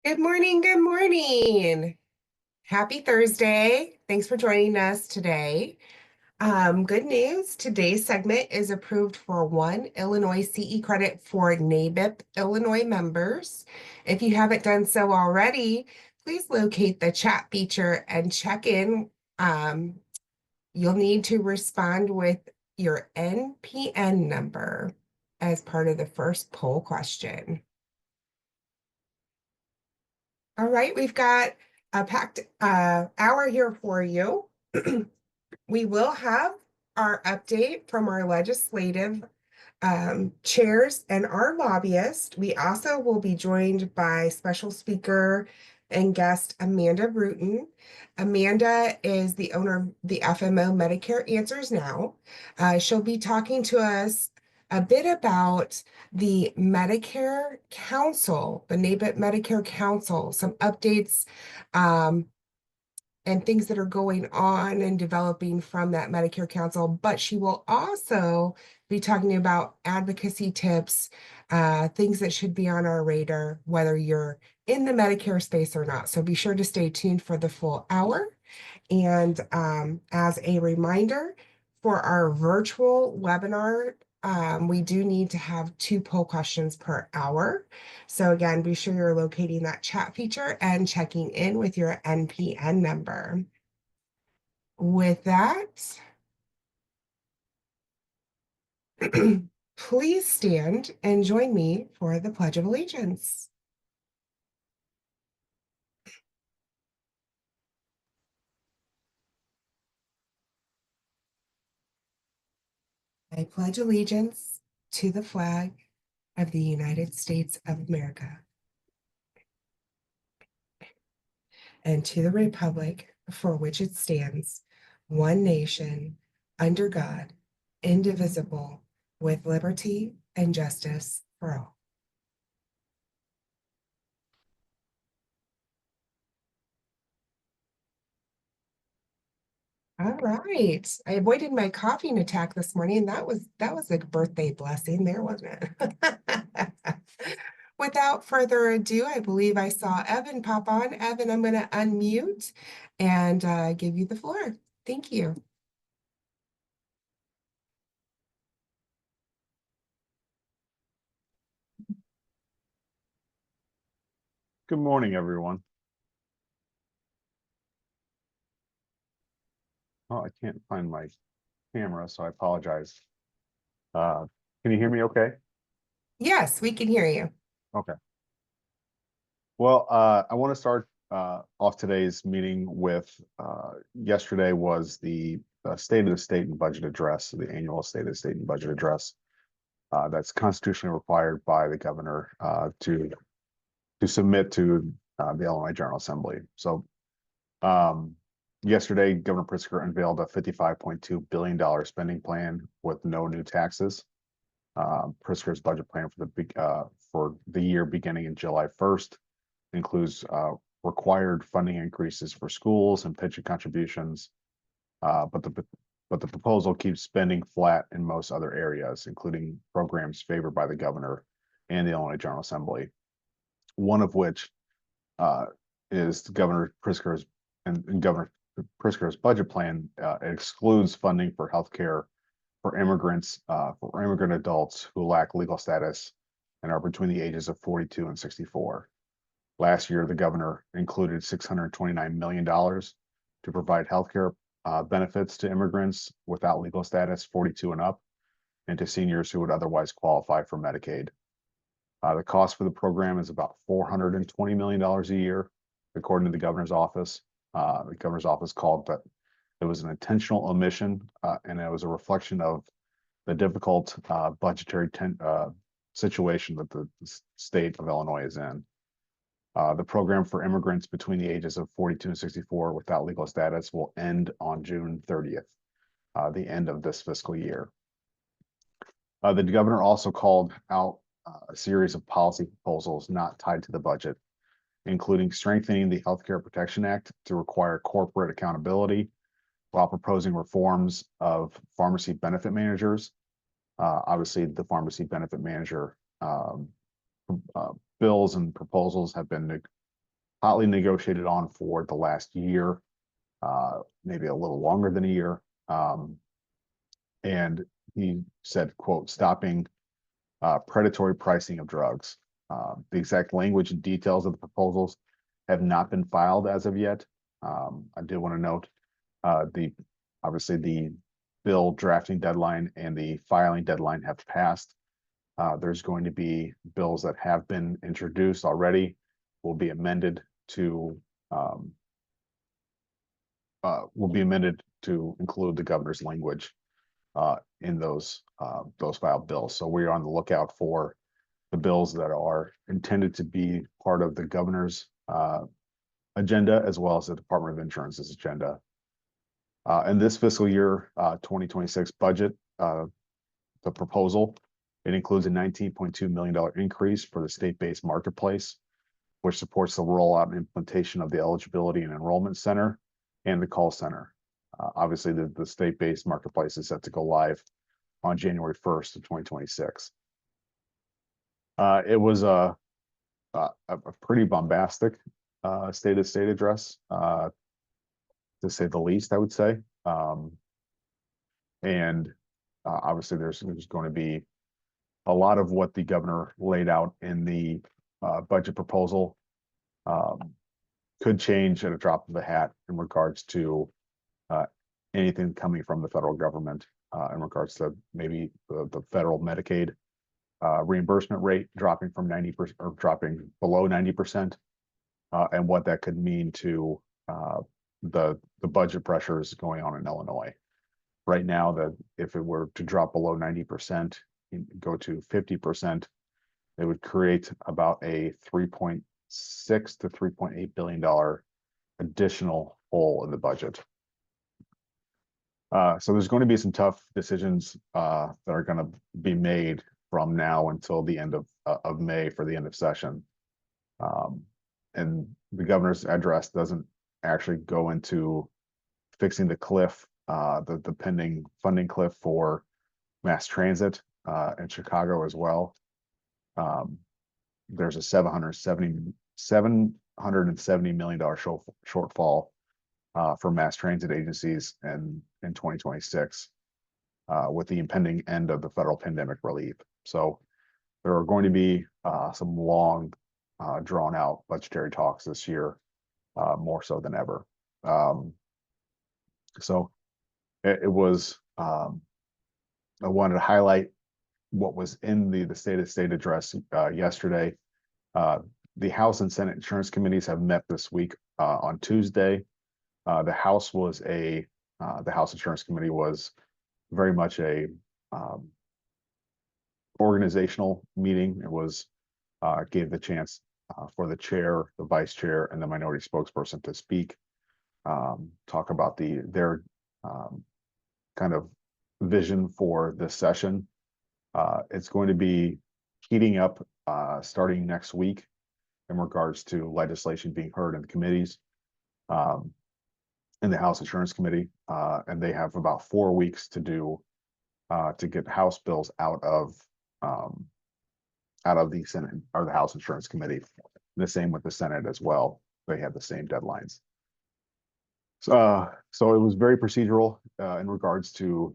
Good morning. Good morning. Happy Thursday. Thanks for joining us today. Good news. Today's segment is approved for one Illinois CE credit for NABIP Illinois members. If you haven't done so already, please locate the chat feature and check in. You'll need to respond with your NPN number as part of the first poll question. All right, we've got a packed hour here for you. We will have our update from our legislative chairs and our lobbyist. We also will be joined by special speaker and guest Amanda Bruton. Amanda is the owner of the FMO Medicare Answers Now. She'll be talking to us a bit about the Medicare Council, the NABIP Medicare Council, some updates and things that are going on and developing from that Medicare Council. But she will also be talking about advocacy tips, things that should be on our radar, whether you're in the Medicare space or not. So be sure to stay tuned for the full hour. And as a reminder, for our virtual webinar, we do need to have 2 poll questions per hour. So again, be sure you're locating that chat feature and checking in with your NPN number. With that, please stand and join me for the Pledge of Allegiance. I pledge allegiance to the flag of the United States of America and to the republic for which it stands, one nation, under God, indivisible, with liberty and justice for all. All right. I avoided my coughing attack this morning. That was a birthday blessing there, wasn't it? Without further ado, I believe I saw Evan pop on. Evan, I'm going to unmute and give you the floor. Thank you. Good morning, everyone. Oh, I can't find my camera, so I apologize. Can you hear me okay? Yes, we can hear you. Okay. Well, I want to start off today's meeting with yesterday was the State of the State and Budget Address, the annual State of the State and Budget Address. That's constitutionally required by the governor to submit to the Illinois General Assembly. So yesterday, Governor Pritzker unveiled a $55.2 billion spending plan with no new taxes. Pritzker's budget plan for the year beginning in July 1st includes required funding increases for schools and pension contributions, but the proposal keeps spending flat in most other areas, including programs favored by the governor and the Illinois General Assembly. One of which is Governor Pritzker's and Governor Pritzker's budget plan excludes funding for healthcare for immigrants, for immigrant adults who lack legal status and are between the ages of 42 and 64. Last year, the governor included $629 million to provide healthcare benefits to immigrants without legal status, 42 and up, and to seniors who would otherwise qualify for Medicaid. The cost for the program is about $420 million a year, according to the governor's office. The governor's office called that it was an intentional omission, and it was a reflection of the difficult budgetary situation that the state of Illinois is in. The program for immigrants between the ages of 42 and 64 without legal status will end on June 30th, the end of this fiscal year. The governor also called out a series of policy proposals not tied to the budget, including strengthening the Healthcare Protection Act to require corporate accountability, while proposing reforms of pharmacy benefit managers. Obviously, the pharmacy benefit manager bills and proposals have been hotly negotiated on for the last year, maybe a little longer than a year. And he said, quote, stopping predatory pricing of drugs. The exact language and details of the proposals have not been filed as of yet. I did want to note obviously the bill drafting deadline and the filing deadline have passed. There's going to be bills that have been introduced already, will be amended to include the governor's language in those filed bills. So we are on the lookout for the bills that are intended to be part of the governor's agenda, as well as the Department of Insurance's agenda. In this fiscal year 2026 budget, the proposal, it includes a $19.2 million increase for the state-based marketplace, which supports the rollout and implementation of the eligibility and enrollment center and the call center. Obviously, the state-based marketplace is set to go live on January 1st of 2026. It was a pretty bombastic state address, to say the least, I would say. And obviously, there's going to be a lot of what the governor laid out in the budget proposal could change at a drop of a hat in regards to anything coming from the federal government in regards to maybe the federal Medicaid reimbursement rate dropping from 90% or dropping below 90%, and what that could mean to the budget pressures going on in Illinois. Right now, that if it were to drop below 90%, go to 50%, it would create about a $3.6 to $3.8 billion additional hole in the budget. So there's going to be some tough decisions that are going to be made from now until the end of May for the end of session. And the governor's address doesn't actually go into fixing the cliff, the pending funding cliff for mass transit in Chicago as well. There's a $770 million shortfall for mass transit agencies in 2026 with the impending end of the federal pandemic relief. So there are going to be some long, drawn out budgetary talks this year, more so than ever. So it was, I wanted to highlight what was in the state address yesterday. The House and Senate Insurance Committees have met this week on Tuesday. The House Insurance Committee was very much a organizational meeting. It was gave the chance for the chair, the vice chair, and the minority spokesperson to speak, talk about their kind of vision for this session. It's going to be heating up starting next week in regards to legislation being heard in the committees, in the House Insurance Committee, and they have about 4 weeks to get House bills out of the Senate or the House Insurance Committee. The same with the Senate as well. They have the same deadlines. So it was very procedural in regards to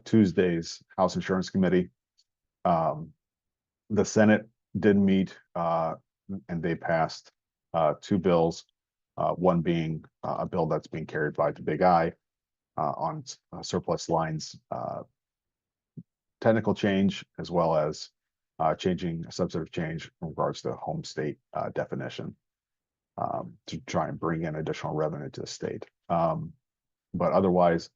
Tuesday's House Insurance Committee. The Senate did meet and they passed 2 bills, one being a bill that's being carried by the Big I on surplus lines technical change, as well as changing a substantive change in regards to home state definition to try and bring in additional revenue to the state. But otherwise,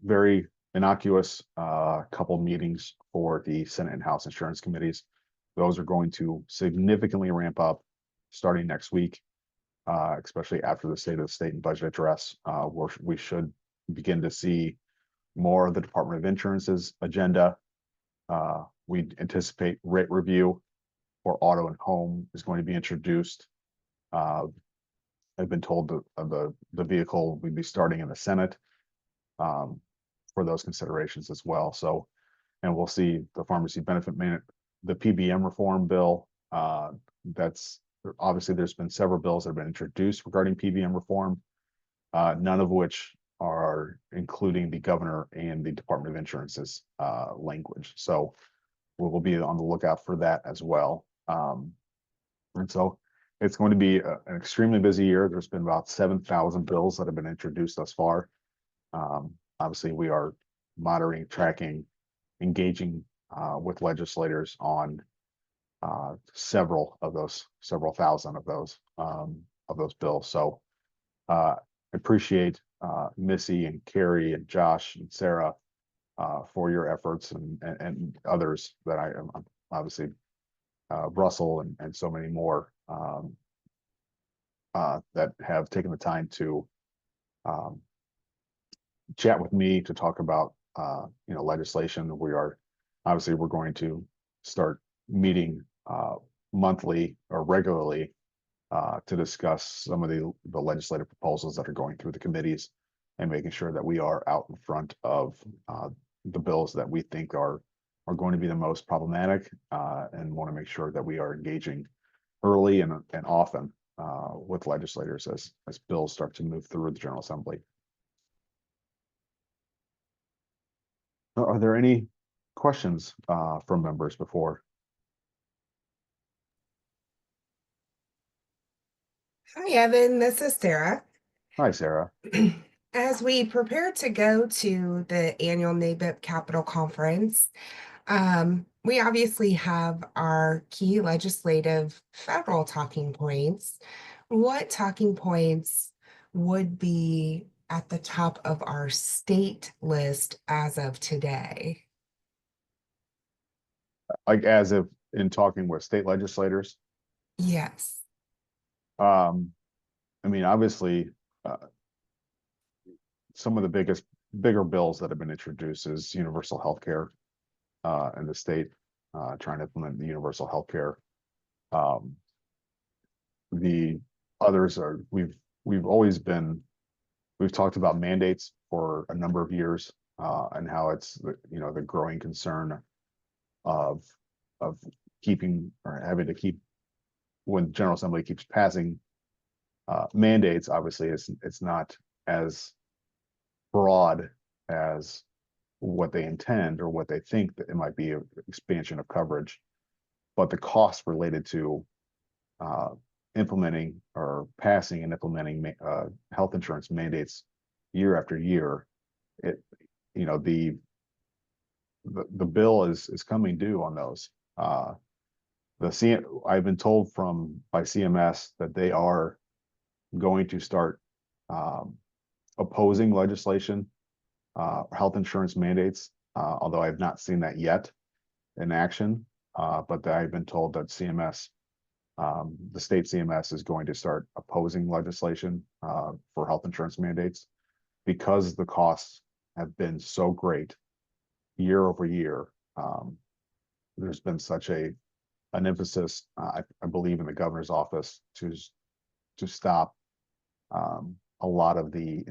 very innocuous couple meetings for the Senate and House Insurance Committees. Those are going to significantly ramp up starting next week, especially after the State of the State and Budget Address, where we should begin to see more of the Department of Insurance's agenda. We anticipate rate review for auto and home is going to be introduced. I've been told that the vehicle will be starting in the Senate for those considerations as well. So, and we'll see the pharmacy benefit the PBM reform bill. That's obviously there's been several bills that have been introduced regarding PBM reform, none of which are including the governor and the Department of Insurance's language. So we'll be on the lookout for that as well. And so it's going to be an extremely busy year. There's been about 7,000 bills that have been introduced thus far. Obviously, we are monitoring, tracking, engaging with legislators on several thousand of those bills. So appreciate Missy and Carrie and Josh and Sarah for your efforts, and others that I am obviously Russell and so many more that have taken the time to chat with me to talk about legislation. We're going to start meeting monthly or regularly to discuss some of the legislative proposals that are going through the committees, and making sure that we are out in front of the bills that we think are going to be the most problematic, and want to make sure that we are engaging early and often with legislators as bills start to move through the General Assembly. Are there any questions from members before? Hi, Evan. This is Sarah. Hi, Sarah. As we prepare to go to the annual NABIP Capital Conference, we obviously have our key legislative federal talking points. What talking points would be at the top of our state list as of today? Like, as if in talking with state legislators? Yes. I mean, obviously, some of the bigger bills that have been introduced is universal health care, in the state, trying to implement the universal health care. The others are, we've talked about mandates for a number of years, and how it's the growing concern of keeping, or having to keep, when General Assembly keeps passing mandates. Obviously it's not as broad as what they intend or what they think that it might be, an expansion of coverage, but the costs related to implementing or passing and implementing health insurance mandates year after year, the bill is coming due on those. I've been told by CMS that they are going to start opposing legislation, health insurance mandates, although I have not seen that yet in action. But I've been told that CMS, the state CMS, is going to start opposing legislation for health insurance mandates, because the costs have been so great year over year. There's been such an emphasis, I believe, in the governor's office to stop a lot of the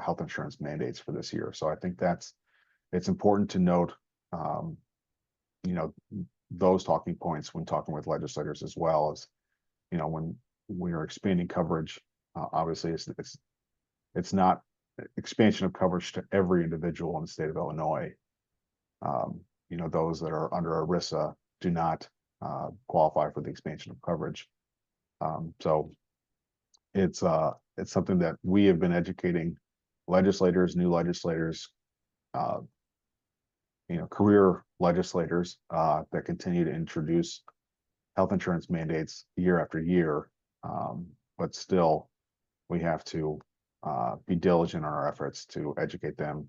health insurance mandates for this year. So I think it's important to note, those talking points when talking with legislators, as well as, when we are expanding coverage. Obviously, it's not expansion of coverage to every individual in the state of Illinois. Those that are under ERISA do not qualify for the expansion of coverage. So it's something that we have been educating legislators, new legislators, career legislators that continue to introduce health insurance mandates year after year. But still, we have to be diligent in our efforts to educate them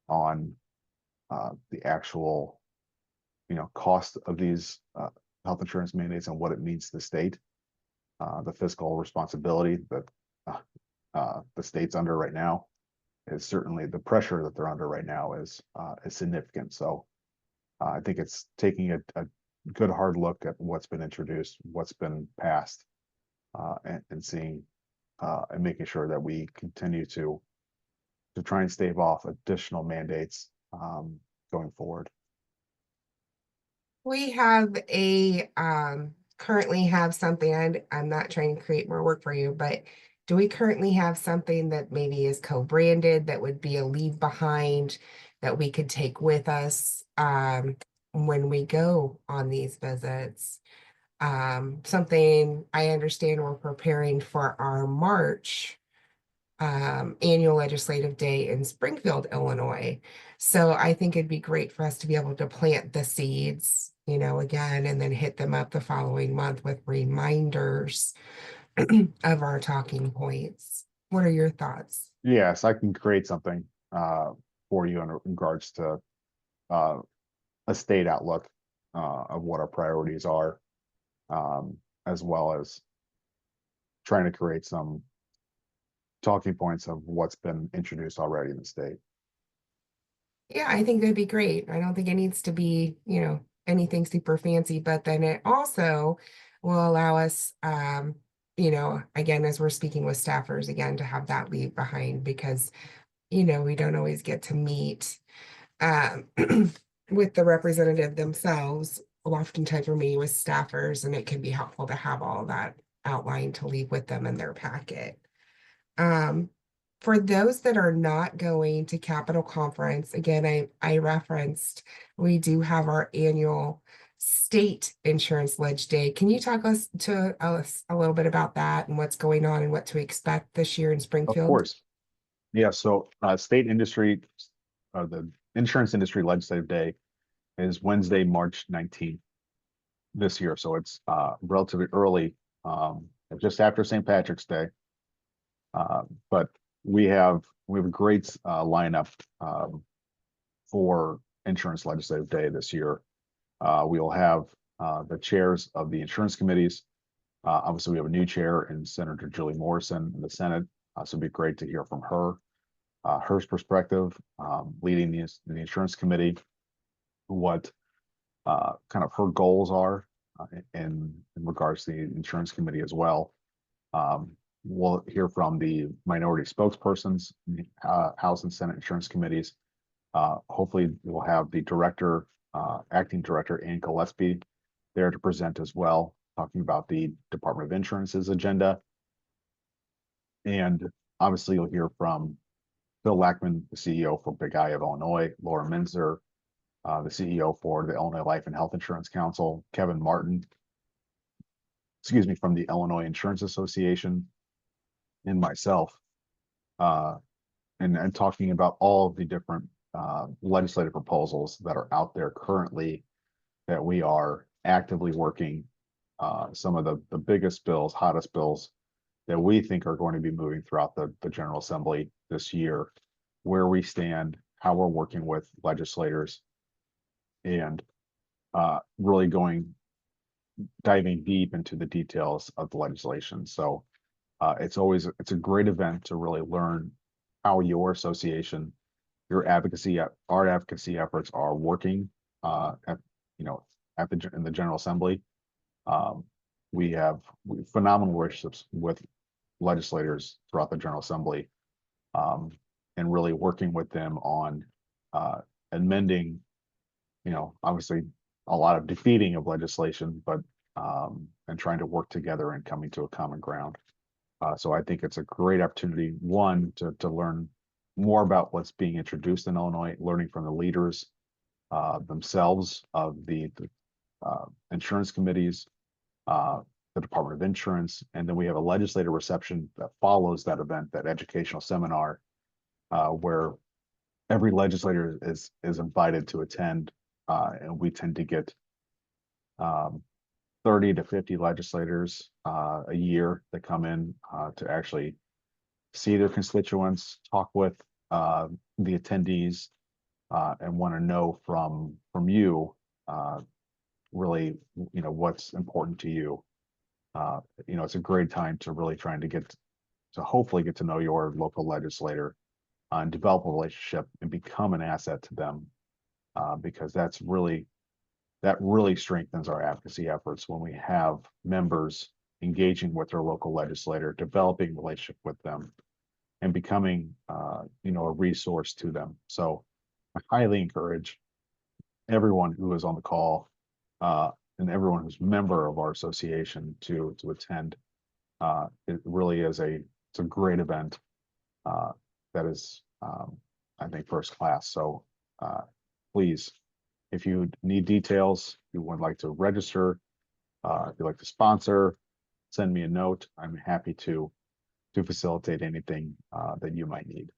on the actual, cost of these health insurance mandates and what it means to the state, the fiscal responsibility that the state's under right now. Is certainly, the pressure that they're under right now is significant. So I think it's taking a good hard look at what's been introduced, what's been passed, and seeing and making sure that we continue to try and stave off additional mandates going forward. We have a currently have something, and I'm not trying to create more work for you, but do we currently have something that maybe is co-branded that would be a leave behind that we could take with us when we go on these visits? Something I understand we're preparing for our March annual legislative day in Springfield, Illinois. So I think it'd be great for us to be able to plant the seeds, again, and then hit them up the following month with reminders of our talking points. What are your thoughts? Yes, I can create something for you in regards to uh, a state outlook of what our priorities are, as well as trying to create some talking points of what's been introduced already in the state. Yeah, I think that'd be great. I don't think it needs to be, anything super fancy, but then it also will allow us, again, as we're speaking with staffers again, to have that leave behind because, we don't always get to meet um, with the representative themselves. Oftentimes we're meeting with staffers, and it can be helpful to have all that outlined to leave with them in their packet. Um, for those that are not going to Capitol Conference, again, I referenced we do have our annual state insurance ledge day. Can you talk to us a little bit about that and what's going on and what to expect this year in Of Springfield? course. Yeah, so state industry, the insurance industry legislative day is Wednesday, March 19th this year. So it's relatively early, just after St. Patrick's Day. But we have a great lineup for insurance legislative day this year. We will have the chairs of the insurance committees. Obviously, we have a new chair in Senator Julie Morrison in the Senate. So it'd be great to hear from her, her perspective, leading the insurance committee, what kind of her goals are in regards to the insurance committee as well. We'll hear from the minority spokespersons, House and Senate insurance committees. Hopefully, we'll have the director, acting director, Ann Gillespie, there to present as well, talking about the Department of Insurance's agenda. And obviously, you'll hear from Bill Lackman, the CEO for Big I of Illinois, Laura Minzer, the CEO for the Illinois Life and Health Insurance Council, Kevin Martin, from the Illinois Insurance Association, and myself, and talking about all of the different legislative proposals that are out there currently that we are actively working. Some of the biggest bills, hottest bills that we think are going to be moving throughout the General Assembly this year, where we stand, how we're working with legislators, and really diving deep into the details of the legislation. So it's a great event to really learn how your association, our advocacy efforts are working at in the General Assembly. We have phenomenal relationships with legislators throughout the General Assembly, and really working with them on amending, obviously a lot of defeating of legislation, but and trying to work together and coming to a common ground. So I think it's a great opportunity, one, to learn more about what's being introduced in Illinois, learning from the leaders themselves of the insurance committees, the Department of Insurance, and then we have a legislative reception that follows that event, that educational seminar, where every legislator is invited to attend, and we tend to get 30 to 50 legislators a year that come in to actually see their constituents, talk with the attendees, and want to know from you really, what's important to you. It's a great time to really trying to hopefully get to know your local legislator and develop a relationship and become an asset to them, because that really strengthens our advocacy efforts when we have members engaging with their local legislator, developing a relationship with them, and becoming a resource to them. So I highly encourage everyone who is on the call and everyone who's member of our association to attend. It really is it's a great event that is, I think, first class. So please, if you need details, if you would like to register, if you'd like to sponsor, send me a note. I'm happy to facilitate anything that you might need.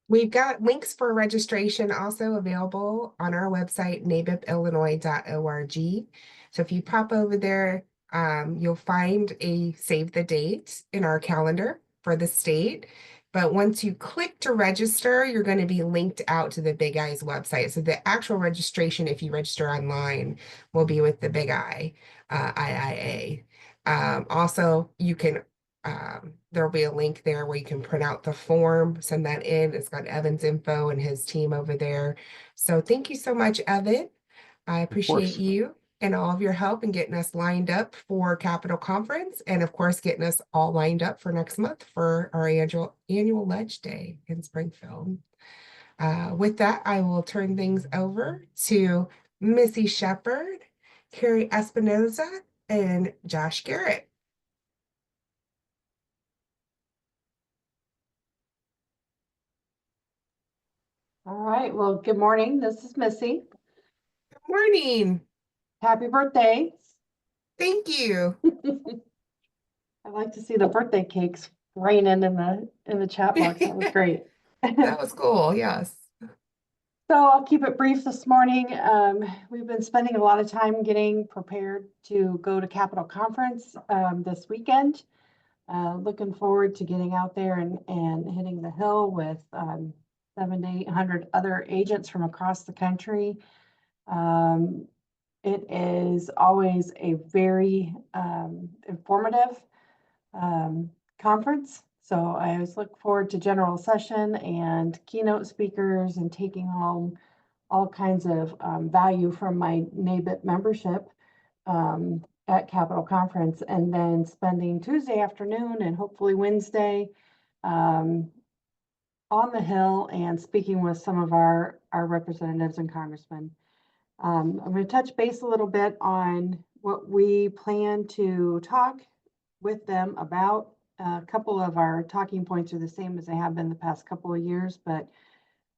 We've got links for registration also available on our website, nabipillinois.org. So if you pop over there, you'll find a save the date in our calendar for the state. But once you click to register, you're going to be linked out to the Big I's website. So the actual registration, if you register online, will be with the Big I, IIA. Also, you can there'll be a link there where you can print out the form, send that in. It's got Evan's info and his team over there. So thank you so much, Evan. I appreciate you and all of your help in getting us lined up for Capitol Conference, and of course, getting us all lined up for next month for our annual Ledge Day in Springfield. With that, I will turn things over to Missy Shepherd, Carrie Espinoza, and Josh Garrett. All right, well, good morning. This is Missy. Good morning. Happy birthday. Thank you. I like to see the birthday cakes raining in the chat box. That was great. That was cool, yes. So I'll keep it brief this morning. We've been spending a lot of time getting prepared to go to Capitol Conference this weekend. Looking forward to getting out there and hitting the hill with 700 to 800 other agents from across the country. It is always a very informative conference. So I always look forward to general session and keynote speakers and taking home all kinds of value from my NABIP membership at Capitol Conference, and then spending Tuesday afternoon and hopefully Wednesday on the Hill and speaking with some of our representatives and congressmen. I'm going to touch base a little bit on what we plan to talk with them about. A couple of our talking points are the same as they have been the past couple of years, but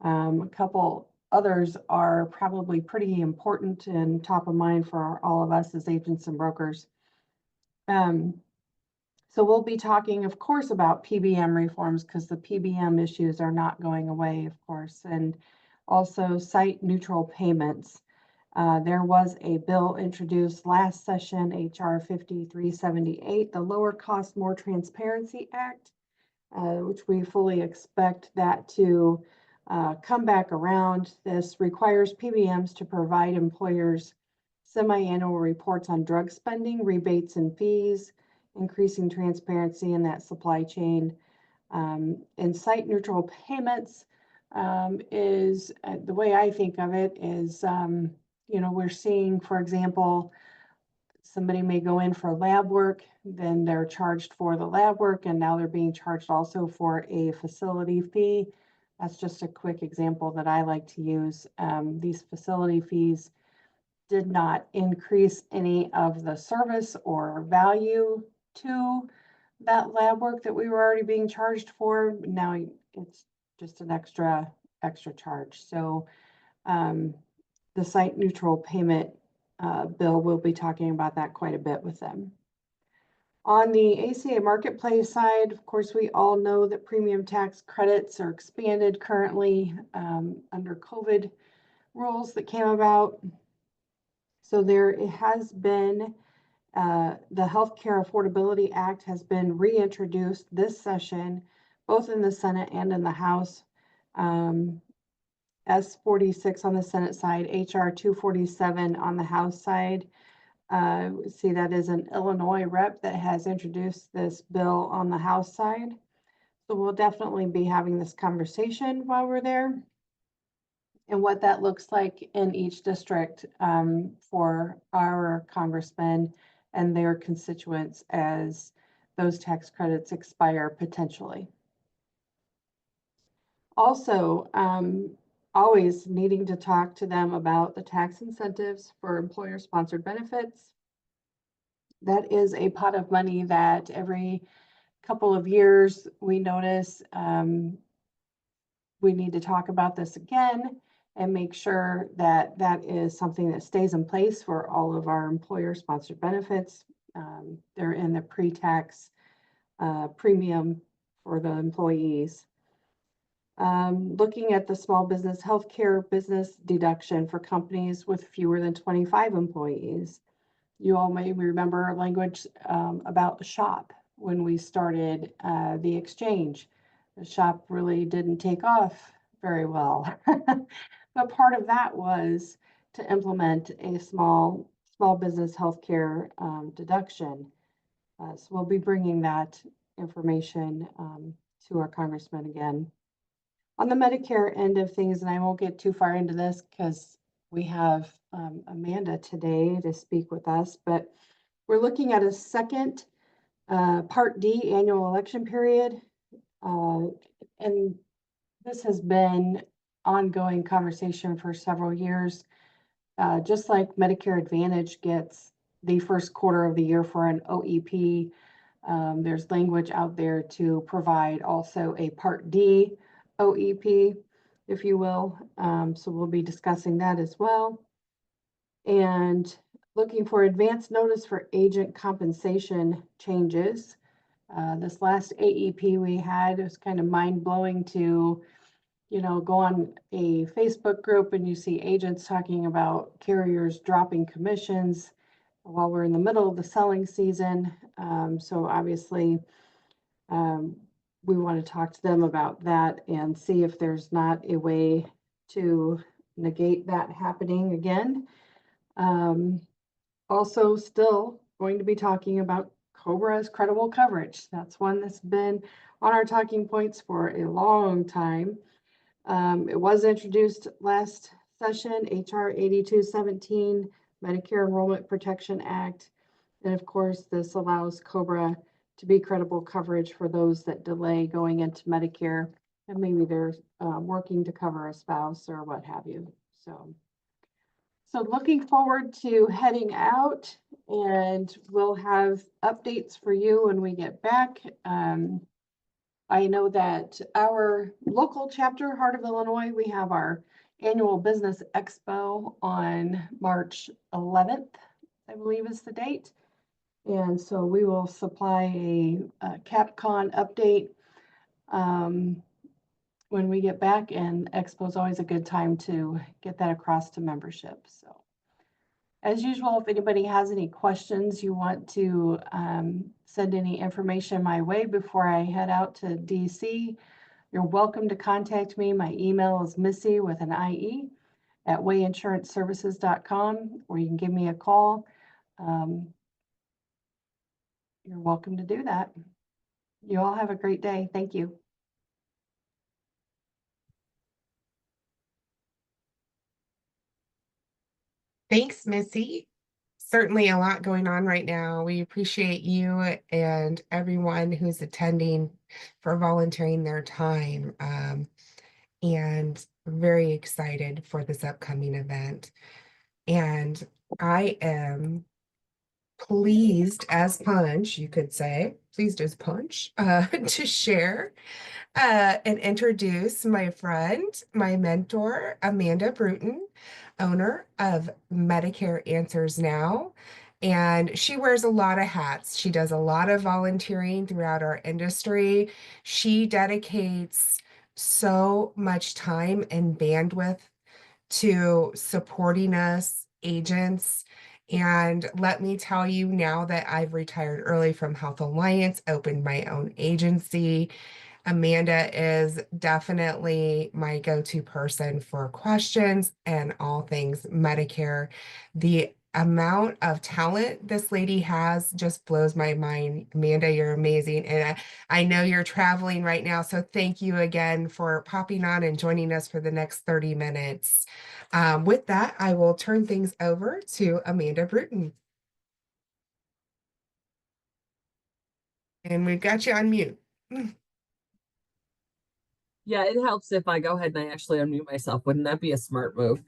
a couple others are probably pretty important and top of mind for all of us as agents and brokers. So we'll be talking, of course, about PBM reforms because the PBM issues are not going away, of course, and also site neutral payments. There was a bill introduced last session, HR 5378, the Lower Cost, More Transparency Act, which we fully expect that to come back around. This requires PBMs to provide employers semi-annual reports on drug spending, rebates, and fees, increasing transparency in that supply chain. And site neutral payments is the way I think of it is, we're seeing, for example, somebody may go in for lab work, then they're charged for the lab work, and now they're being charged also for a facility fee. That's just a quick example that I like to use. These facility fees did not increase any of the service or value to that lab work that we were already being charged for. Now it's just an extra charge. So the site neutral payment bill, we'll be talking about that quite a bit with them. On the ACA marketplace side, of course, we all know that premium tax credits are expanded currently under COVID rules that came about. So there has been, the Healthcare Affordability Act has been reintroduced this session, both in the Senate and in the House. S46 on the Senate side, HR 247 on the House side. See, that is an Illinois rep that has introduced this bill on the House side. So we'll definitely be having this conversation while we're there, and what that looks like in each district for our congressmen and their constituents as those tax credits expire potentially. Also, always needing to talk to them about the tax incentives for employer-sponsored benefits. That is a pot of money that every couple of years we notice we need to talk about this again and make sure that that is something that stays in place for all of our employer-sponsored benefits. They're in the pre-tax premium for the employees. Looking at the small business healthcare business deduction for companies with fewer than 25 employees. You all may remember language about the shop when we started the exchange. The shop really didn't take off very well. But part of that was to implement a small business healthcare deduction. So we'll be bringing that information to our congressman again. On the Medicare end of things, and I won't get too far into this because we have Amanda today to speak with us, but we're looking at a second Part D annual election period. And this has been ongoing conversation for several years. Just like Medicare Advantage gets the first quarter of the year for an OEP, there's language out there to provide also a Part D OEP, if you will. So we'll be discussing that as well. And looking for advance notice for agent compensation changes. This last AEP we had, it was kind of mind-blowing to, go on a Facebook group and you see agents talking about carriers dropping commissions while we're in the middle of the selling season. So obviously, we want to talk to them about that and see if there's not a way to negate that happening again. Also, still going to be talking about COBRA's credible coverage. That's one that's been on our talking points for a long time. It was introduced last session, HR 8217, Medicare Enrollment Protection Act. And of course, this allows COBRA to be credible coverage for those that delay going into Medicare and maybe they're working to cover a spouse or what have you. So looking forward to heading out, and we'll have updates for you when we get back. I know that our local chapter, Heart of Illinois, we have our annual business expo on March 11th, I believe is the date. And so we will supply a CapCon update when we get back, and expo is always a good time to get that across to membership. So as usual, if anybody has any questions, you want to send any information my way before I head out to DC, you're welcome to contact me. My email is Missy with an IE at wayinsuranceservices.com, or you can give me a call. You're welcome to do that. You all have a great day. Thank you. Thanks, Missy. Certainly a lot going on right now. We appreciate you and everyone who's attending for volunteering their time, and very excited for this upcoming event. And I am pleased as punch, you could say, pleased as punch, to share and introduce my friend, my mentor, Amanda Bruton, owner of Medicare Answers Now. And she wears a lot of hats. She does a lot of volunteering throughout our industry. She dedicates so much time and bandwidth to supporting us, agents. And let me tell you, now that I've retired early from Health Alliance, opened my own agency, Amanda is definitely my go-to person for questions and all things Medicare. The amount of talent this lady has just blows my mind. Amanda, you're amazing. And I know you're traveling right now, so thank you again for popping on and joining us for the next 30 minutes. With that, I will turn things over to Amanda Bruton. And we've got you on mute. Yeah, it helps if I go ahead and I actually unmute myself. Wouldn't that be a smart move?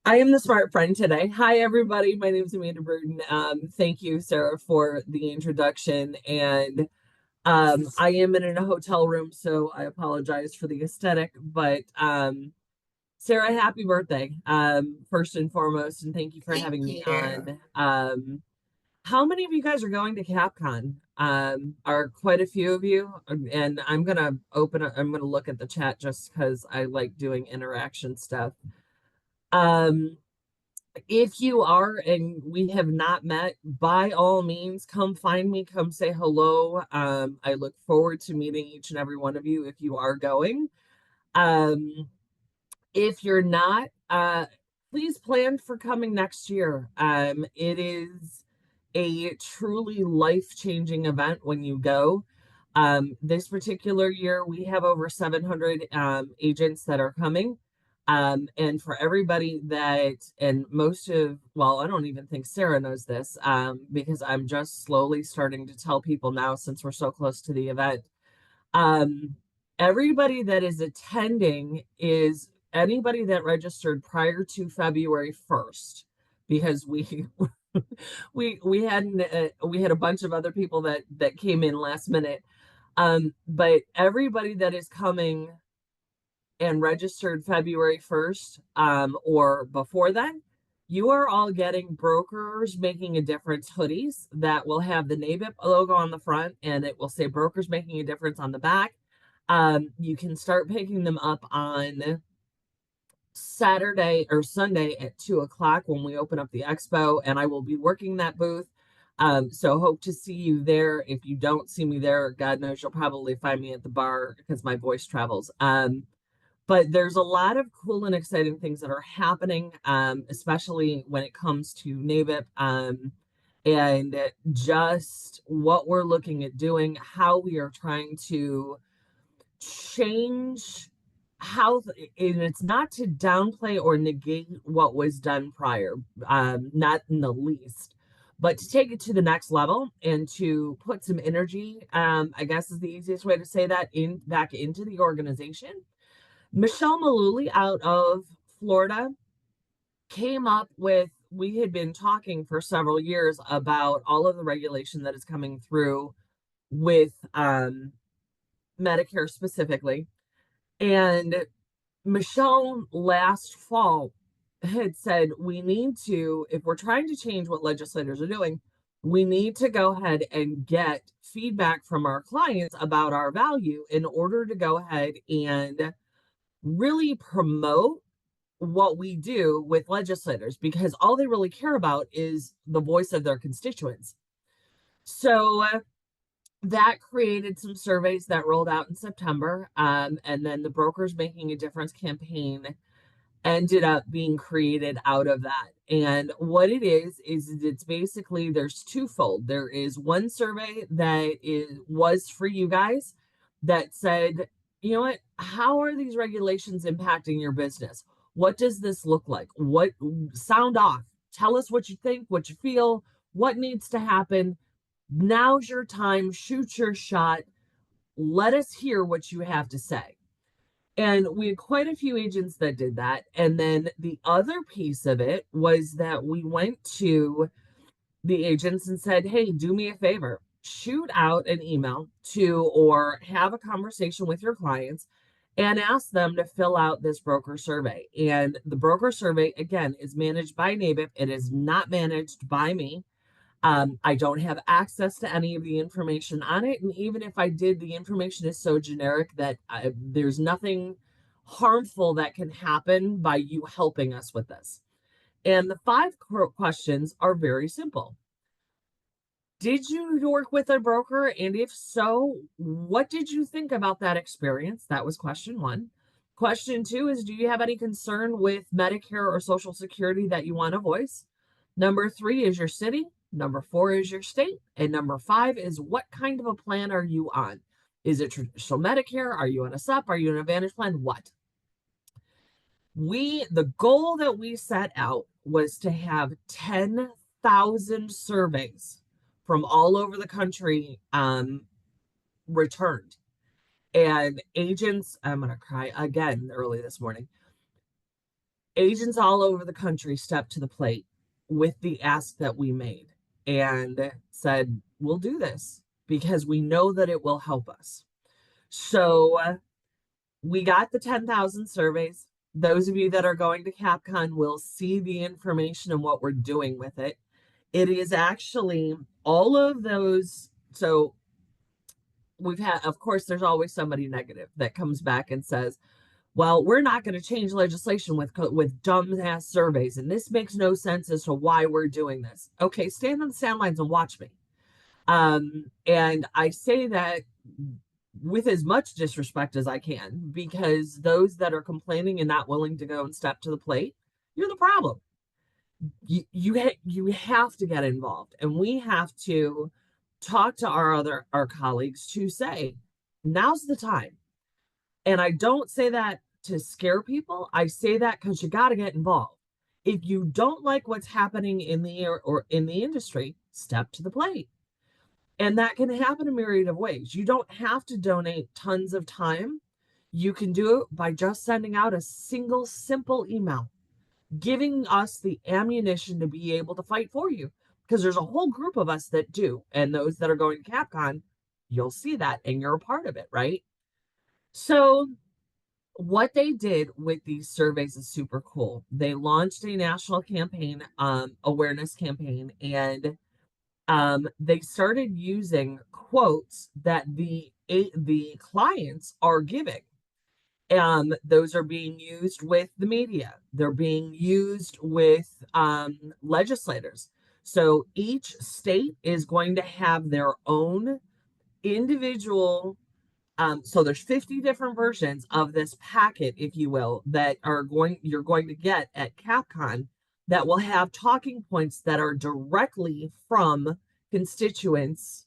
I am the smart friend today. Hi, everybody. My name is Amanda Burton. Thank you, Sarah, for the introduction. And I am in a hotel room, so I apologize for the aesthetic. But Sarah, happy birthday, first and foremost, and thank you for Thank having me you. on. How many of you guys are going to CapCon? Are quite a few of you, and I'm gonna look at the chat just because I like doing interaction stuff. Um, if you are and we have not met, by all means, come find me, come say hello. I look forward to meeting each and every one of you if you are going. Um, if you're not, please plan for coming next year. It is a truly life-changing event when you go. This particular year, we have over 700 agents that are coming. And for everybody that, and most of, well, I don't even think Sarah knows this, because I'm just slowly starting to tell people now since we're so close to the event. Um, Everybody that is attending is anybody that registered prior to February 1st, because we had a bunch of other people that came in last minute. But everybody that is coming and registered February 1st, or before then, you are all getting Brokers Making a Difference hoodies that will have the NABIP logo on the front and it will say Brokers Making a Difference on the back. You can start picking them up on Saturday or Sunday at 2 o'clock when we open up the expo, and I will be working that booth. So hope to see you there. If you don't see me there, God knows you'll probably find me at the bar because my voice travels. But there's a lot of cool and exciting things that are happening, especially when it comes to NABIP, and just what we're looking at doing, how we are trying to change and it's not to downplay or negate what was done prior, not in the least, but to take it to the next level and to put some energy, I guess is the easiest way to say that, in back into the organization. Michelle Malooly out of Florida came up with, we had been talking for several years about all of the regulation that is coming through with Medicare specifically. And Michelle last fall had said, we need to, if we're trying to change what legislators are doing, we need to go ahead and get feedback from our clients about our value in order to go ahead and really promote what we do with legislators, because all they really care about is the voice of their constituents. So that created some surveys that rolled out in September. And then the Brokers Making a Difference campaign ended up being created out of that. And what it is it's basically, there's twofold. There is one survey that was for you guys that said, you know what, how are these regulations impacting your business? What does this look like? What, sound off, tell us what you think, what you feel, what needs to happen. Now's your time, shoot your shot, let us hear what you have to say. And we had quite a few agents that did that. And then the other piece of it was that we went to the agents and said, hey, do me a favor, shoot out an email to, or have a conversation with your clients and ask them to fill out this broker survey. And the broker survey, again, is managed by NABIP. It is not managed by me. I don't have access to any of the information on it. And even if I did, the information is so generic that there's nothing harmful that can happen by you helping us with this. And the 5 questions are very simple. Did you work with a broker? And if so, what did you think about that experience? That was question 1. Question 2 is, do you have any concern with Medicare or Social Security that you want to voice? Number 3 is your city. Number 4 is your state. And number 5 is, what kind of a plan are you on? Is it traditional Medicare? Are you on a SUP? Are you on an Advantage plan? What? The goal that we set out was to have 10,000 surveys from all over the country returned. And agents, I'm gonna cry again early this morning. Agents all over the country stepped to the plate with the ask that we made and said, we'll do this because we know that it will help us. So we got the 10,000 surveys. Those of you that are going to CapCon will see the information and what we're doing with it. It is actually all of those. So we've had, of course, there's always somebody negative that comes back and says, well, we're not going to change legislation with dumbass surveys, and this makes no sense as to why we're doing this. Okay, stand on the sidelines and watch me. And I say that with as much disrespect as I can, because those that are complaining and not willing to go and step to the plate, you're the problem. You have to get involved, and we have to talk to our colleagues to say, now's the time. And I don't say that to scare people. I say that because you got to get involved. If you don't like what's happening in the air or in the industry, step to the plate. And that can happen a myriad of ways. You don't have to donate tons of time. You can do it by just sending out a single simple email, giving us the ammunition to be able to fight for you. Because there's a whole group of us that do. And those that are going to CapCon, you'll see that and you're a part of it, right? So what they did with these surveys is super cool. They launched a national campaign, awareness campaign, and they started using quotes that the clients are giving. Those are being used with the media. They're being used with legislators. So each state is going to have their own individual. So there's 50 different versions of this packet, if you will, that you're going to get at CapCon that will have talking points that are directly from constituents,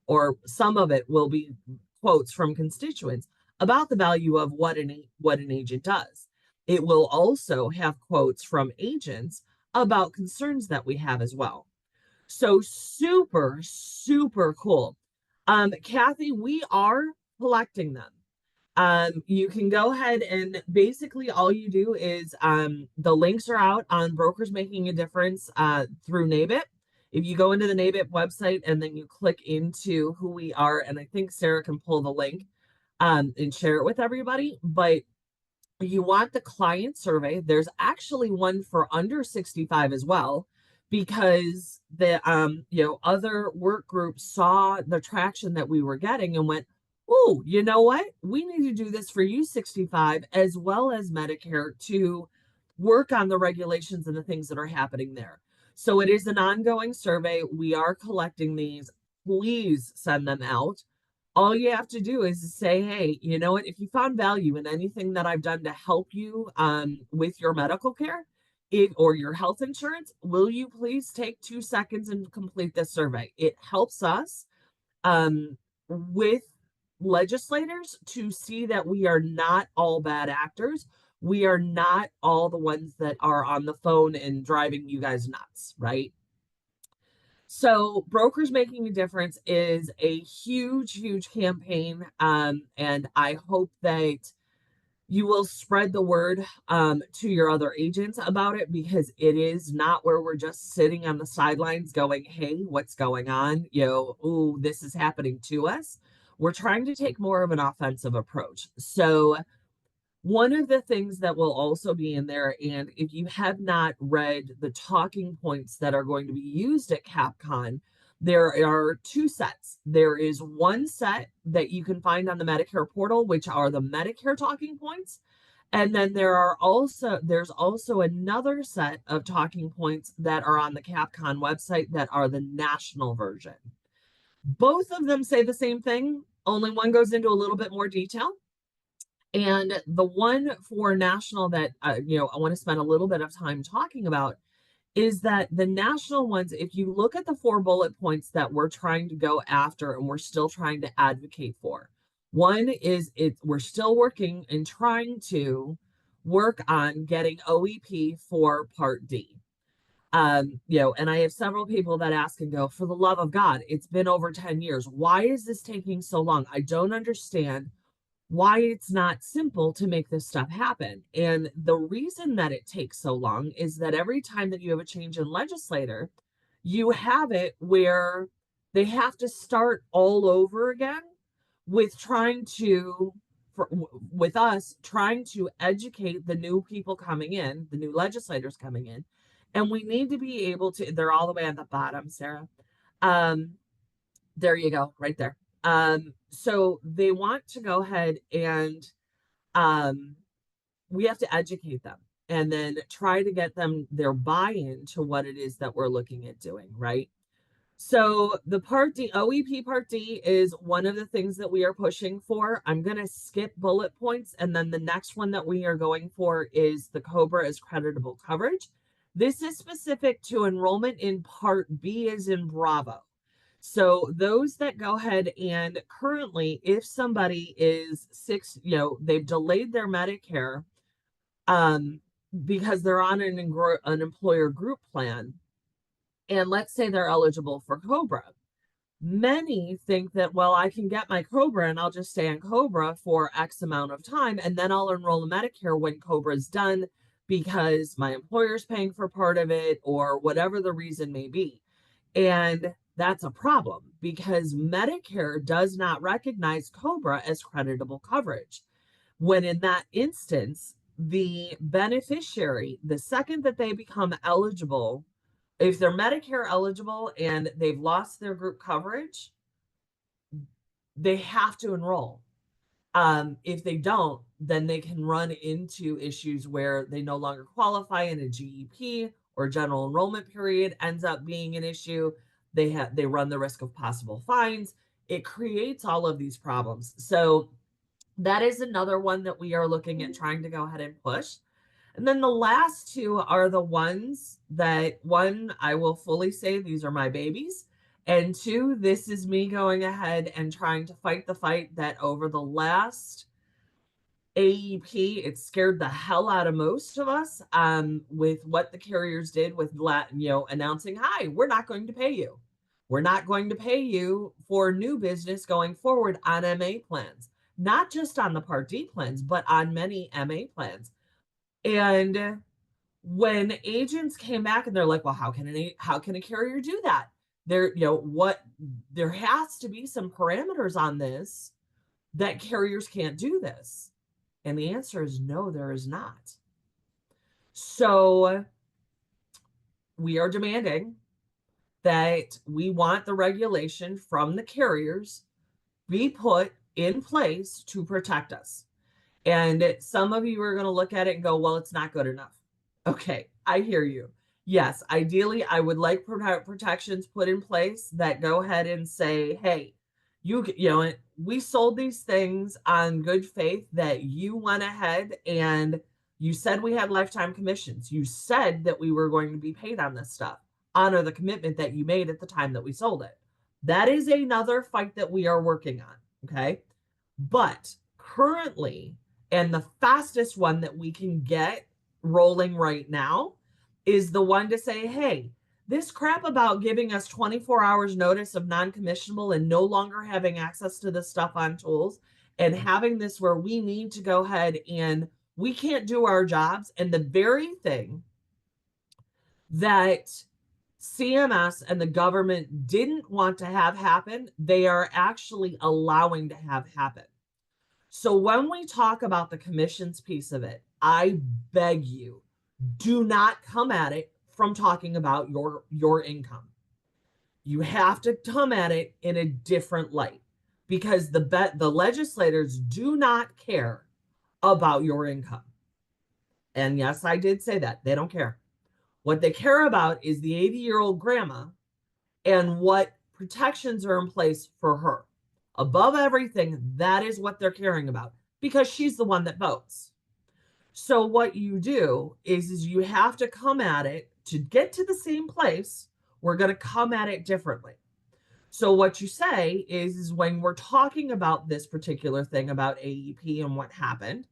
or some of it will be quotes from constituents about the value of what an agent does. It will also have quotes from agents about concerns that we have as well. So super, super cool. Kathy, we are collecting them. You can go ahead and basically all you do is the links are out on Brokers Making a Difference through NABIP. If you go into the NABIP website and then you click into who we are, and I think Sarah can pull the link and share it with everybody, but you want the client survey. There's actually one for under 65 as well, because the other work groups saw the traction that we were getting and went, oh, you know what? We need to do this for you 65 as well as Medicare to work on the regulations and the things that are happening there. So it is an ongoing survey. We are collecting these. Please send them out. All you have to do is say, hey, you know what? If you found value in anything that I've done to help you with your medical care or your health insurance, will you please take 2 seconds and complete this survey? It helps us with legislators to see that we are not all bad actors. We are not all the ones that are on the phone and driving you guys nuts, right? So Brokers Making a Difference is a huge, huge campaign. And I hope that you will spread the word to your other agents about it, because it is not where we're just sitting on the sidelines going, hey, what's going on? Oh, this is happening to us. We're trying to take more of an offensive approach. So one of the things that will also be in there, and if you have not read the talking points that are going to be used at CapCon, there are 2 sets. There is one set that you can find on the Medicare portal, which are the Medicare talking points. And then there's also another set of talking points that are on the CapCon website that are the national version. Both of them say the same thing, only one goes into a little bit more detail. And the one for national that, I want to spend a little bit of time talking about is that the national ones, if you look at the 4 bullet points that we're trying to go after and we're still trying to advocate for, one is we're still working and trying to work on getting OEP for Part D. And I have several people that ask and go, for the love of God, it's been over 10 years. Why is this taking so long? I don't understand why it's not simple to make this stuff happen. And the reason that it takes so long is that every time that you have a change in legislator, you have it where they have to start all over again with trying to with us trying to educate the new people coming in, the new legislators coming in, and we need to be able to, they're all the way at the bottom, Sarah. um there you go, right there. So they want to go ahead and um we have to educate them and then try to get them their buy-in to what it is that we're looking at doing, right? So the Part D, OEP Part D is one of the things that we are pushing for. I'm going to skip bullet points. And then the next one that we are going for is the COBRA as creditable coverage. This is specific to enrollment in Part B as in Bravo. So those that go ahead and currently, if somebody is they've delayed their Medicare because they're on an employer group plan, and let's say they're eligible for COBRA. Many think that, well, I can get my COBRA and I'll just stay on COBRA for X amount of time, and then I'll enroll in Medicare when COBRA is done because my employer's paying for part of it or whatever the reason may be. And that's a problem because Medicare does not recognize COBRA as creditable coverage. When in that instance, the beneficiary, the second that they become eligible, if they're Medicare eligible and they've lost their group coverage, they have to enroll. If they don't, then they can run into issues where they no longer qualify in a GEP or general enrollment period ends up being an issue. They run the risk of possible fines. It creates all of these problems. So that is another one that we are looking at trying to go ahead and push. And then the last two are the ones that, one, I will fully say these are my babies. And two, this is me going ahead and trying to fight the fight that over the last AEP, it scared the hell out of most of us with what the carriers did with announcing, hi, we're not going to pay you. We're not going to pay you for new business going forward on MA plans, not just on the Part D plans, but on many MA plans. And when agents came back and they're like, well, how can a carrier do that? There has to be some parameters on this that carriers can't do this. And the answer is no, there is not. So we are demanding that we want the regulation from the carriers be put in place to protect us. And some of you are going to look at it and go, well, it's not good enough. Okay, I hear you. Yes, ideally, I would like protections put in place that go ahead and say, hey, we sold these things on good faith, that you went ahead and you said we had lifetime commissions. You said that we were going to be paid on this stuff. Honor the commitment that you made at the time that we sold it. That is another fight that we are working on. Okay. But currently, and the fastest one that we can get rolling right now is the one to say, hey, this crap about giving us 24 hours notice of non-commissionable and no longer having access to this stuff on tools, and having this where we need to go ahead and we can't do our jobs, and the very thing that CMS and the government didn't want to have happen, they are actually allowing to have happen. So when we talk about the commissions piece of it, I beg you, do not come at it from talking about your income. You have to come at it in a different light, because the legislators do not care about your income. And yes, I did say that. They don't care. What they care about is the 80-year-old grandma and what protections are in place for her. Above everything, that is what they're caring about, because she's the one that votes. So what you do is you have to come at it to get to the same place. We're going to come at it differently. So what you say is when we're talking about this particular thing about AEP and what happened,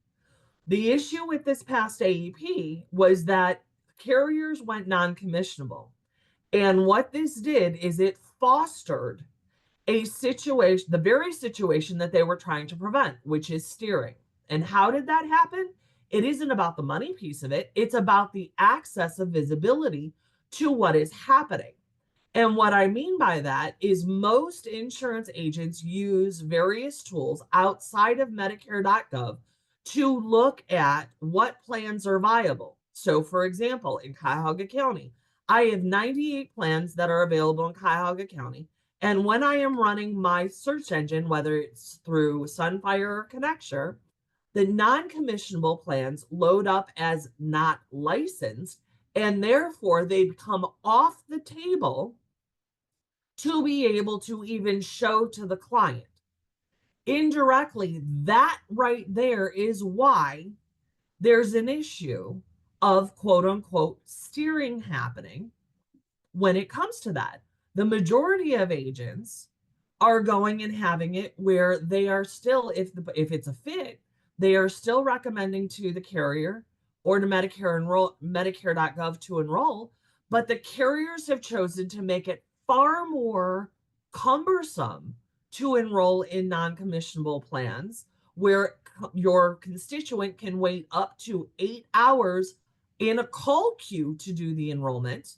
the issue with this past AEP was that carriers went non-commissionable. And what this did is it fostered a situation, the very situation that they were trying to prevent, which is steering. And how did that happen? It isn't about the money piece of it, it's about the access of visibility to what is happening. And what I mean by that is most insurance agents use various tools outside of Medicare.gov to look at what plans are viable. So, for example, in Cuyahoga County, I have 98 plans that are available in Cuyahoga County. And when I am running my search engine, whether it's through Sunfire or Connecture, the non-commissionable plans load up as not licensed, and therefore they become off the table to be able to even show to the client. Indirectly, that right there is why there's an issue of quote unquote steering happening when it comes to that. The majority of agents are going and having it where they are still, if it's a fit, they are still recommending to the carrier or to Medicare.gov to enroll, but the carriers have chosen to make it far more cumbersome to enroll in non-commissionable plans where your constituent can wait up to 8 hours in a call queue to do the enrollment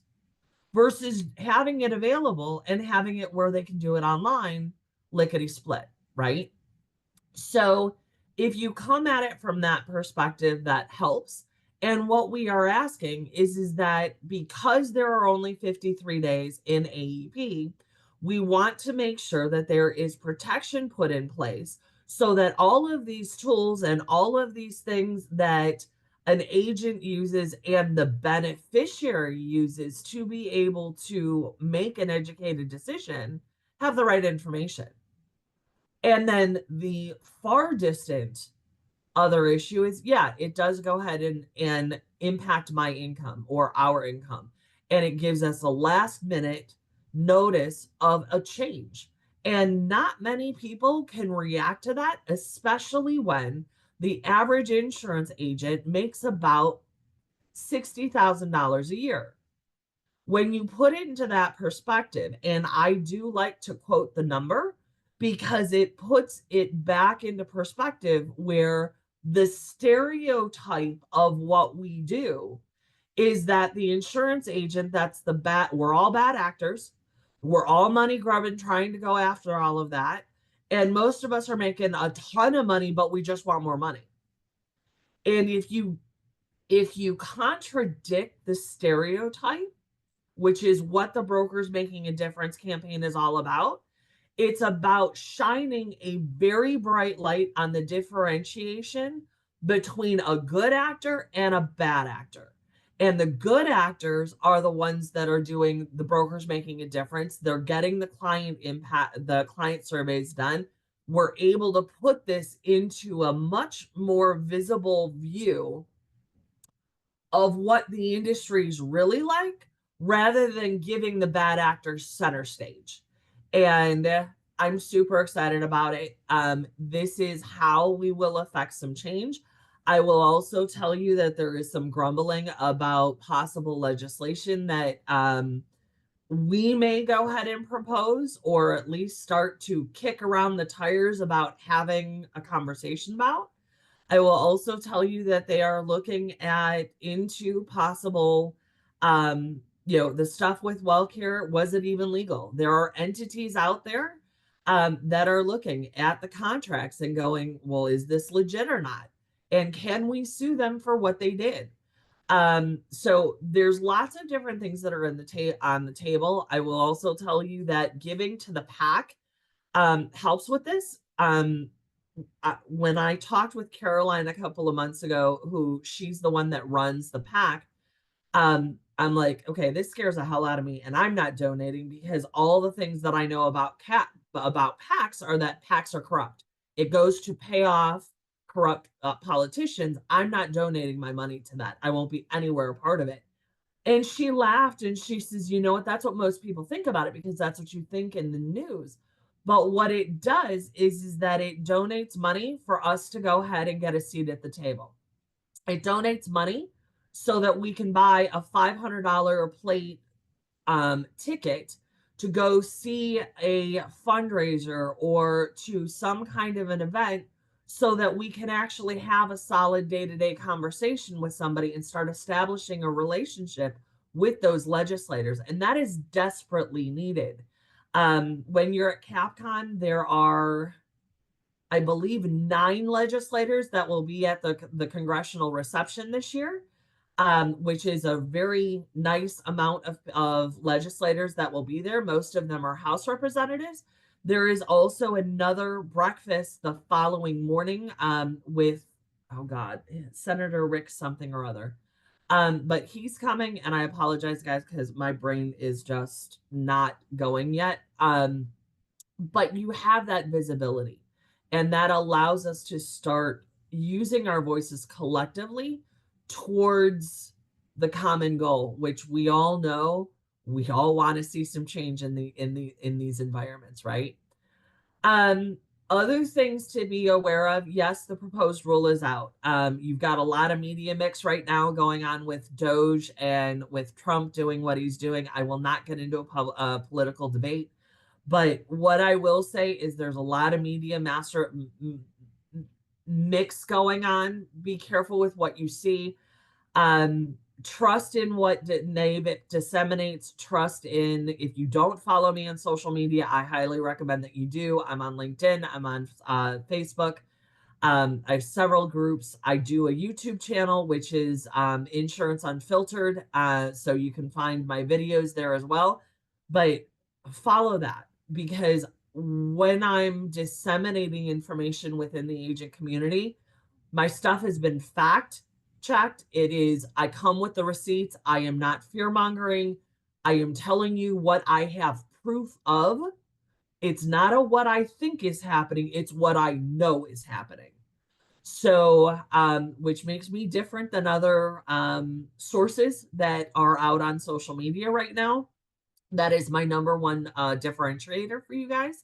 versus having it available and having it where they can do it online, lickety split, right? So if you come at it from that perspective, that helps. And what we are asking is that because there are only 53 days in AEP, we want to make sure that there is protection put in place so that all of these tools and all of these things that an agent uses and the beneficiary uses to be able to make an educated decision have the right information. And then the far distant other issue is, yeah, it does go ahead and impact my income or our income. And it gives us a last minute notice of a change. And not many people can react to that, especially when the average insurance agent makes about $60,000 a year. When you put it into that perspective, and I do like to quote the number because it puts it back into perspective where the stereotype of what we do is that the insurance agent, that's the bad, we're all bad actors. We're all money grubbing, trying to go after all of that. And most of us are making a ton of money, but we just want more money. And if you contradict the stereotype, which is what the Brokers Making a Difference campaign is all about, it's about shining a very bright light on the differentiation between a good actor and a bad actor. And the good actors are the ones that are doing the Brokers Making a Difference. They're getting the client surveys done. We're able to put this into a much more visible view of what the industry is really like rather than giving the bad actors center stage. And I'm super excited about it. This is how we will affect some change. I will also tell you that there is some grumbling about possible legislation that we may go ahead and propose, or at least start to kick around the tires about having a conversation about. I will also tell you that they are looking into possible, the stuff with WellCare. Was it even legal? There are entities out there that are looking at the contracts and going, well, is this legit or not? And can we sue them for what they did? So there's lots of different things that are on the table. I will also tell you that giving to the PAC helps with this. When I talked with Caroline a couple of months ago, she's the one that runs the PAC, I'm like, okay, this scares the hell out of me, and I'm not donating because all the things that I know about PACs are that PACs are corrupt. It goes to pay off corrupt politicians. I'm not donating my money to that. I won't be anywhere a part of it. And she laughed and she says, you know what? That's what most people think about it because that's what you think in the news. But what it does is that it donates money for us to go ahead and get a seat at the table. It donates money so that we can buy a $500 plate ticket to go see a fundraiser or to some kind of an event so that we can actually have a solid day-to-day conversation with somebody and start establishing a relationship with those legislators. And that is desperately needed. When you're at CapCon, there are, I believe, 9 legislators that will be at the congressional reception this year, which is a very nice amount of legislators that will be there. Most of them are House representatives. There is also another breakfast the following morning with, oh God, Senator Rick something or other. But he's coming, and I apologize, guys, because my brain is just not going yet. But you have that visibility, and that allows us to start using our voices collectively towards the common goal, which we all know we all want to see some change in these environments, right? Um, Other things to be aware of. Yes, the proposed rule is out. You've got a lot of media mix right now going on with Doge and with Trump doing what he's doing. I will not get into a political debate, but what I will say is there's a lot of media mix going on. Be careful with what you see. Trust in what NABIP disseminates. Trust in, if you don't follow me on social media, I highly recommend that you do. I'm on LinkedIn. I'm on Facebook. I have several groups. I do a YouTube channel, which is Insurance Unfiltered. So you can find my videos there as well. But follow that, because when I'm disseminating information within the agent community, my stuff has been fact checked. It is, I come with the receipts. I am not fear mongering. I am telling you what I have proof of. It's not a what I think is happening, it's what I know is happening. So, which makes me different than other sources that are out on social media right now. That is my number one differentiator for you guys.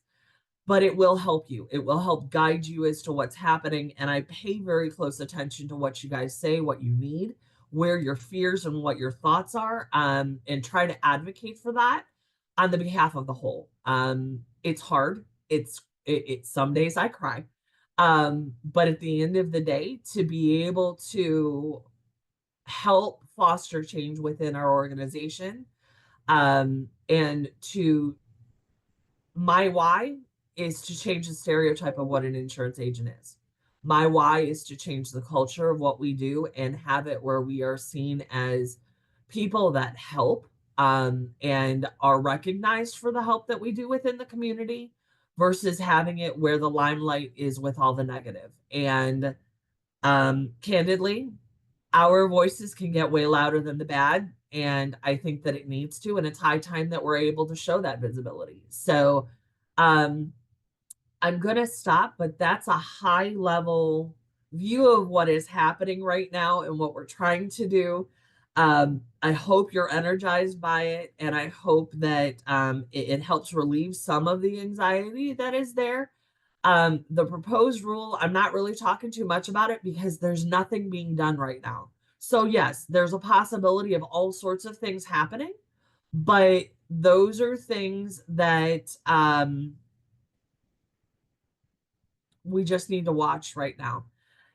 But it will help you. It will help guide you as to what's happening. And I pay very close attention to what you guys say, what you need, where your fears and what your thoughts are, and try to advocate for that on the behalf of the whole. It's hard. It's some days I cry. But at the end of the day, to be able to help foster change within our organization, and to, my why is to change the stereotype of what an insurance agent is. My why is to change the culture of what we do and have it where we are seen as people that help, and are recognized for the help that we do within the community, versus having it where the limelight is with all the negative. And candidly, our voices can get way louder than the bad. And I think that it needs to, and it's high time that we're able to show that visibility. So I'm going to stop, but that's a high level view of what is happening right now and what we're trying to do. I hope you're energized by it, and I hope that it helps relieve some of the anxiety that is there. The proposed rule, I'm not really talking too much about it because there's nothing being done right now. So yes, there's a possibility of all sorts of things happening, but those are things that we just need to watch right now.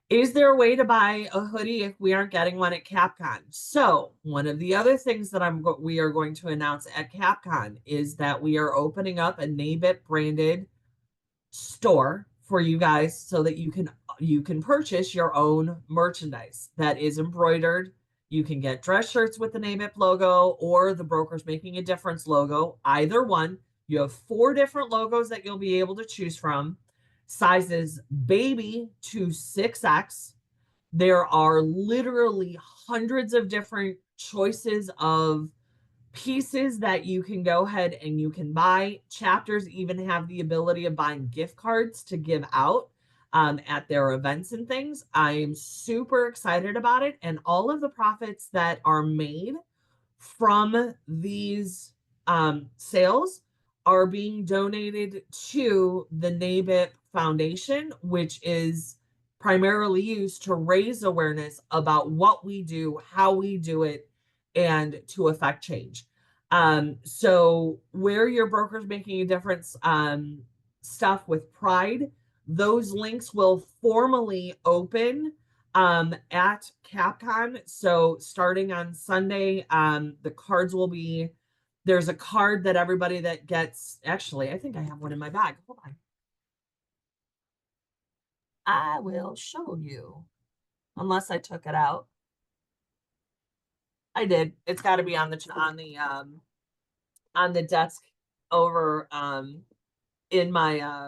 Is there a way to buy a hoodie if we aren't getting one at CapCon? So one of the other things that we are going to announce at CapCon is that we are opening up a NABIP branded store for you guys so that you can purchase your own merchandise that is embroidered. You can get dress shirts with the NABIP logo or the Brokers Making a Difference logo, either one. You have 4 different logos that you'll be able to choose from. Sizes baby to 6X. There are literally hundreds of different choices of pieces that you can go ahead and you can buy. Chapters even have the ability of buying gift cards to give out at their events and things. I am super excited about it, and all of the profits that are made from these sales are being donated to the NABIP Foundation, which is primarily used to raise awareness about what we do, how we do it, and to affect change. So where your broker's making a difference, stuff with Pride, those links will formally open at CapCon. So starting on Sunday, the cards will be, there's a card that everybody that gets, actually, I think I have one in my bag. Hold on. I will show you, unless I took it out. I did. It's got to be on the desk over in my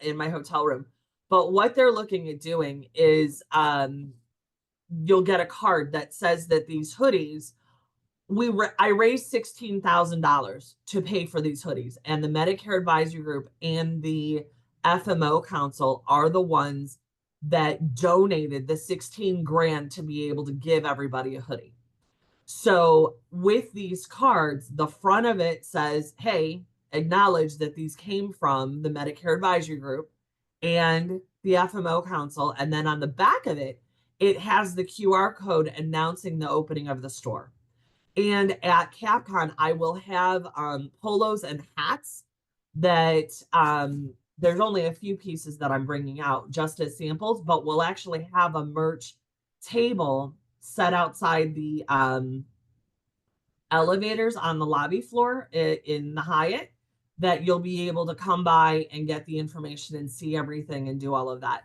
hotel room. But what they're looking at doing is you'll get a card that says that these hoodies, I raised $16,000 to pay for these hoodies, and the Medicare Advisory Group and the FMO Council are the ones that donated the 16 grand to be able to give everybody a hoodie. So with these cards, the front of it says, hey, acknowledge that these came from the Medicare Advisory Group and the FMO Council. And then on the back of it, it has the QR code announcing the opening of the store. And at CapCon, I will have polos and hats that there's only a few pieces that I'm bringing out just as samples, but we'll actually have a merch table set outside the elevators on the lobby floor in the Hyatt that you'll be able to come by and get the information and see everything and do all of that.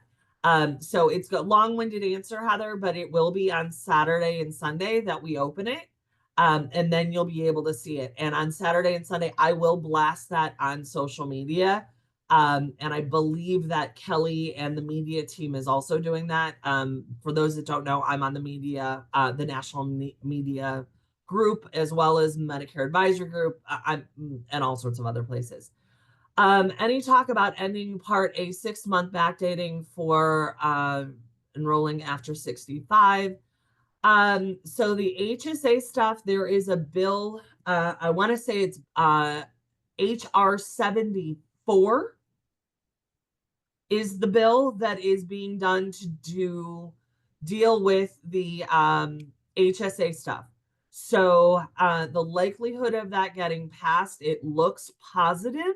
So it's a long-winded answer, Heather, but it will be on Saturday and Sunday that we open it. And then you'll be able to see it. And on Saturday and Sunday, I will blast that on social media. And I believe that Kelly and the media team is also doing that. For those that don't know, I'm on the media, the national media group, as well as Medicare Advisory Group, and all sorts of other places. Any talk about ending Part A 6-month backdating for enrolling after 65? So the HSA stuff, there is a bill, I want to say it's HR 74 is the bill that is being done to deal with the HSA stuff. So the likelihood of that getting passed, it looks positive.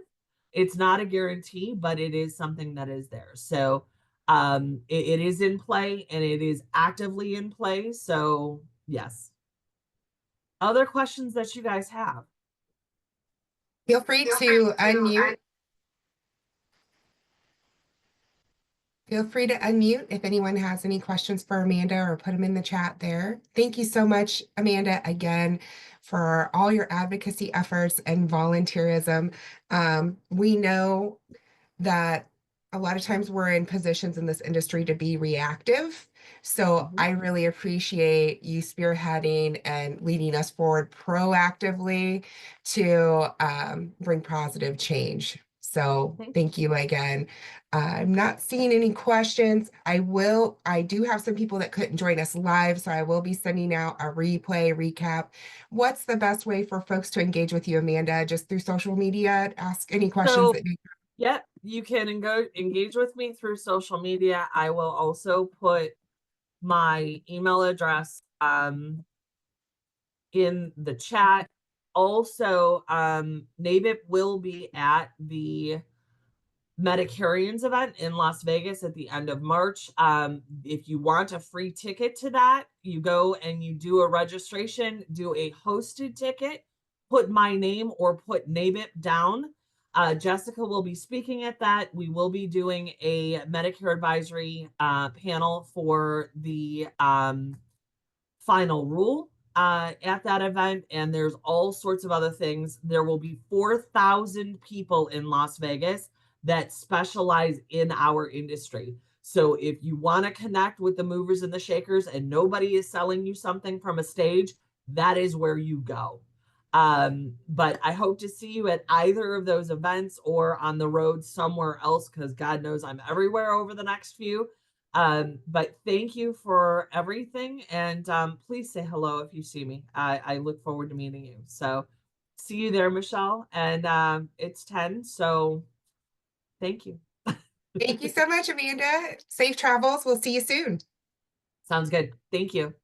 It's not a guarantee, but it is something that is there. So it is in play, and it is actively in play. So yes. Other questions that you guys have? Feel free to unmute. Feel free to unmute if anyone has any questions for Amanda, or put them in the chat there. Thank you so much, Amanda, again, for all your advocacy efforts and volunteerism. We know that a lot of times we're in positions in this industry to be reactive. So I really appreciate you spearheading and leading us forward proactively to bring positive change. So thank you again. I'm not seeing any questions. I do have some people that couldn't join us live, so I will be sending out a replay recap. What's the best way for folks to engage with you, Amanda? Just through social media, ask any questions that you Yep, you can engage with me through social media. I will also put my email address in the chat. Also, NABIP will be at the Medicarians event in Las Vegas at the end of March. If you want a free ticket to that, you go and you do a registration, do a hosted ticket, put my name or put NABIP down. Jessica will be speaking at that. We will be doing a Medicare advisory panel for the final rule at that event, and there's all sorts of other things. There will be 4,000 people in Las Vegas that specialize in our industry. So if you want to connect with the movers and the shakers and nobody is selling you something from a stage, that is where you go. But I hope to see you at either of those events or on the road somewhere else, because God knows I'm everywhere over the next few. But thank you for everything, and please say hello if you see me. I look forward to meeting you. So see you there, Michelle, and it's 10, so thank you. Thank you so much, Amanda. Safe travels. We'll see you soon. Sounds good. Thank you.